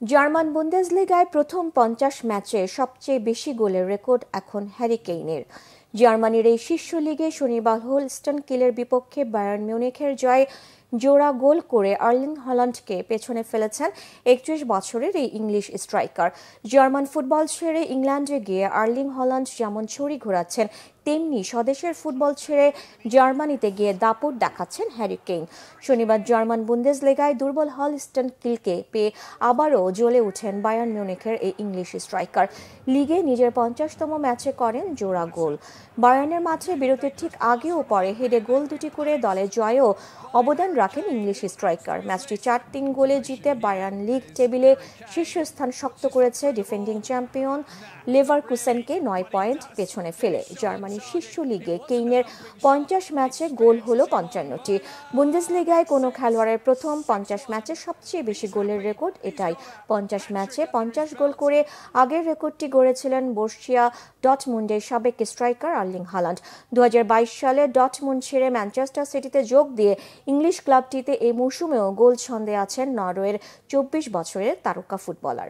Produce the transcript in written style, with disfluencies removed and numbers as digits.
German বুন্দেসলিগায় প্রথম 50 ম্যাচে সবচেয়ে বেশি গোলের রেকর্ড এখন হ্যারি কেইনের। জার্মানির এই শীর্ষ লিগে শনিবার হোলস্টন কিলের বিপক্ষে বায়ার্ন মিউনিখের জয়ে জোড়া গোল করে আর্লিং হল্যান্ডকে পেছনে ফেলেছেন 31 বছরের এই ইংলিশ স্ট্রাইকার। জার্মান ফুটবল ছেড়ে ইংল্যান্ডে গিয়ে আর্লিং হল্যান্ড যেমন ছড়ি ঘোরাচ্ছেন, তেমনি স্বদেশের ফুটবল ছেড়ে জার্মানিতে গিয়ে দাপট দেখাচ্ছেন হ্যারি কেইন। শনিবার জার্মান বুন্দেসলিগায় দুর্বল হোলস্টন কিলকে পেয়ে আবারও জ্বলে উঠেন বায়ার্ন মিউনিখের এই ইংলিশ স্ট্রাইকার। লিগে নিজের 50তম ম্যাচে করেন জোড়া গোল। বায়ার্নের মাঠে বিরতির ঠিক আগে ও পরে হেডে গোল দুটি করে দলের জয়েও অবদান রাখেন ইংলিশ স্ট্রাইকার। ম্যাচটি 4-3 গোলে জিতে বায়ার্ন লিগ টেবিলে শীর্ষস্থান শক্ত করেছে ডিফেন্ডিং চ্যাম্পিয়ন লেভারকুসেনকে 9 পয়েন্ট পেছনে ফেলে। জার্মানির শীর্ষ লিগে কেইনের 50 ম্যাচে গোল হলো 55টি। বুন্দেসলিগায় কোনো খেলোয়াড়ের প্রথম 50 ম্যাচে সবচেয়ে বেশি গোলের রেকর্ড এটাই। 50 ম্যাচে 50 গোল করে আগের রেকর্ডটি গড়েছিলেন বর্ষিয়া ডটমুন্ডের সাবেক স্ট্রাইকার আর্লিং হল্যান্ড। 2022 সালে ডটমুন্ড ছেড়ে ম্যানচেস্টার সিটিতে যোগ দিয়ে ইংলিশ ক্লাবটিতে এই মৌসুমেও গোল ছন্দে আছেন নরওয়ের 24 বছরের তারকা ফুটবলার।